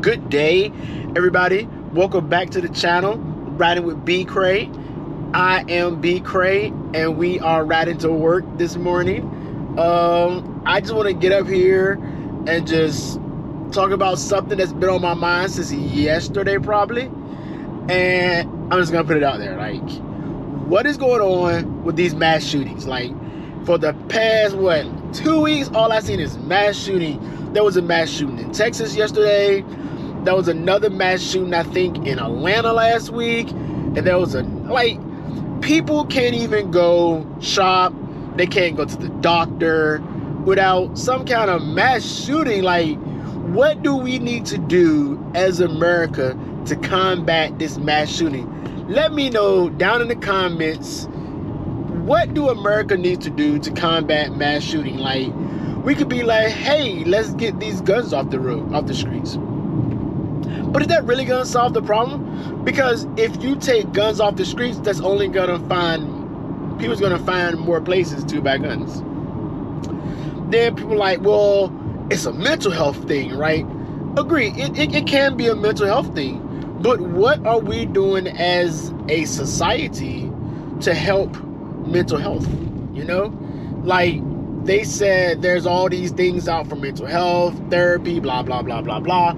Good day, everybody. Welcome back to the channel, Riding with Bcray. I am Bcray, and we are riding to work this morning. I just want to get up here and just talk about something that's been on my mind since yesterday, probably. And I'm just gonna put it out there, like, what is going on with these mass shootings? Like, for the past 2 weeks, all I've seen is mass shooting. There was a mass shooting in Texas yesterday. There was another mass shooting, I think, in Atlanta last week. And there was people can't even go shop. They can't go to the doctor without some kind of mass shooting. Like, what do we need to do as America to combat this mass shooting? Let me know down in the comments, what do America need to do to combat mass shooting? Like, we could be like, hey, let's get these guns off the road, off the streets. But is that really gonna solve the problem? Because if you take guns off the streets, that's only gonna people's gonna find more places to buy guns. Then people are like, well, it's a mental health thing, right? Agree, it can be a mental health thing. But what are we doing as a society to help mental health? You know, like, they said there's all these things out for mental health, therapy, blah, blah, blah, blah, blah.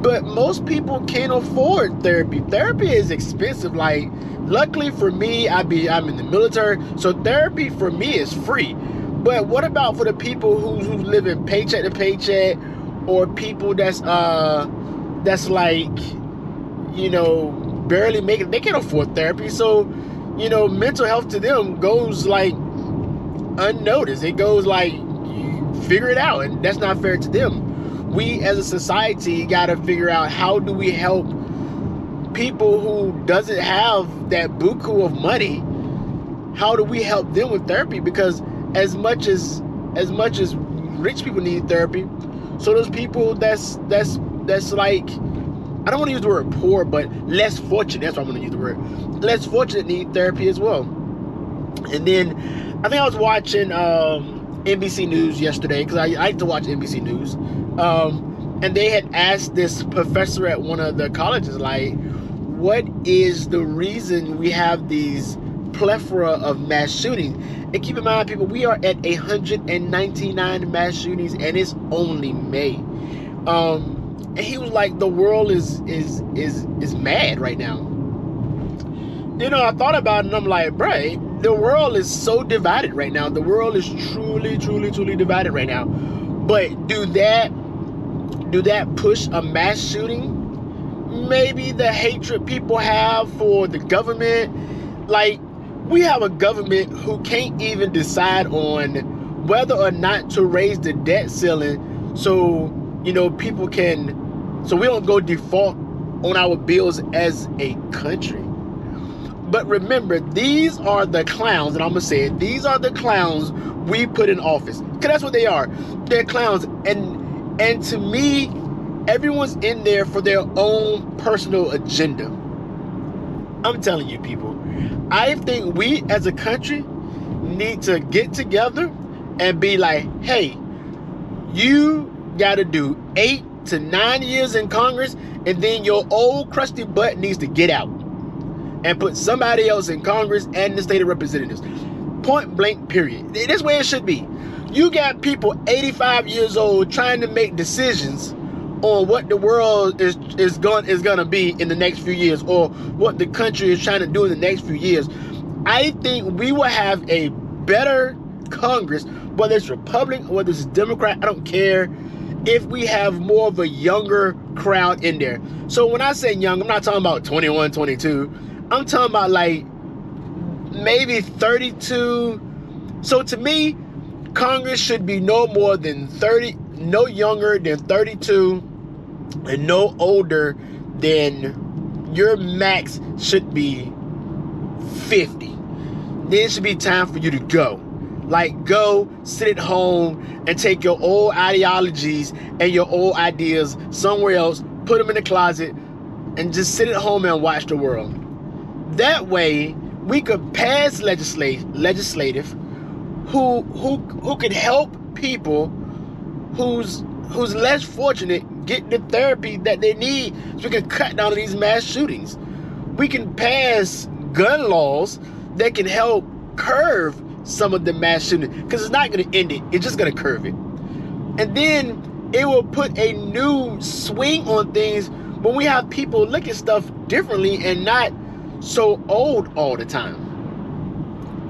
But most people can't afford therapy. Therapy is expensive. Like, luckily for me, I'm in the military, so therapy for me is free. But what about for the people who's living paycheck to paycheck, or people that's like, you know, barely making, they can't afford therapy. So, you know, mental health to them goes like unnoticed. It goes like, figure it out, and that's not fair to them. We as a society got to figure out, how do we help people who doesn't have that buku of money? How do we help them with therapy? Because as much as rich people need therapy, so those people that's like, I don't want to use the word poor, but less fortunate, that's what I'm going to use the word, less fortunate, need therapy as well. And then I think I was watching NBC News yesterday, because I like to watch NBC News, and they had asked this professor at one of the colleges, like, what is the reason we have these plethora of mass shootings? And keep in mind, people, we are at 199 mass shootings, and it's only May. And he was like, the world is mad right now. You know, I thought about it, and I'm like, bruh, the world is so divided right now. The world is truly, truly, truly divided right now. But do that push a mass shooting? Maybe the hatred people have for the government. Like, we have a government who can't even decide on whether or not to raise the debt ceiling, so, you know, people can, so we don't go default on our bills as a country. But remember, these are the clowns, and I'm gonna say it, these are the clowns we put in office, because that's what they are. They're clowns. And to me, everyone's in there for their own personal agenda. I'm telling you, people, I think we as a country need to get together and be like, hey, you gotta do 8 to 9 years in Congress, and then your old crusty butt needs to get out and put somebody else in Congress and the state of representatives. Point blank, period. That's where it should be. You got people 85 years old trying to make decisions on what the world is gonna be in the next few years, or what the country is trying to do in the next few years. I think we will have a better Congress, whether it's Republican or whether it's Democrat, I don't care, if we have more of a younger crowd in there. So when I say young, I'm not talking about 21, 22. I'm talking about like maybe 32. So to me, Congress should be no more than 30, no younger than 32, and no older than, your max should be 50. Then it should be time for you to go. Like, go sit at home and take your old ideologies and your old ideas somewhere else, put them in the closet, and just sit at home and watch the world. That way, we could pass legislative who could help people who's less fortunate get the therapy that they need so we can cut down on these mass shootings. We can pass gun laws that can help curb some of the mass shooting, because it's not going to end it, it's just going to curb it. And then it will put a new swing on things when we have people look at stuff differently and not so old all the time.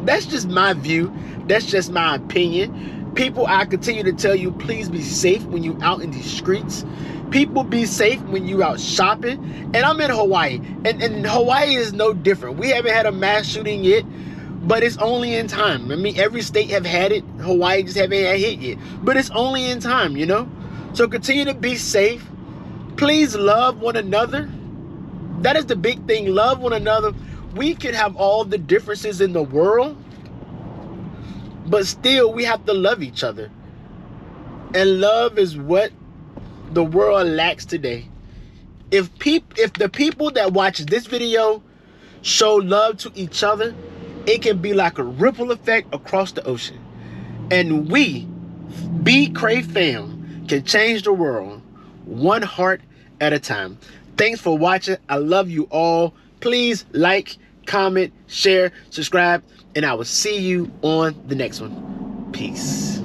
That's just my view. That's just my opinion. People, I continue to tell you, please be safe when you out in these streets. People, be safe when you out shopping. And I'm in Hawaii, and Hawaii is no different. We haven't had a mass shooting yet, but it's only in time. I mean, every state have had it. Hawaii just haven't had hit yet, but it's only in time, you know? So continue to be safe. Please love one another. That is the big thing. Love one another. We can have all the differences in the world, but still we have to love each other. And love is what the world lacks today. If the people that watch this video show love to each other, it can be like a ripple effect across the ocean. And we, Bcray fam, can change the world one heart at a time. Thanks for watching. I love you all. Please like, comment, share, subscribe, and I will see you on the next one. Peace.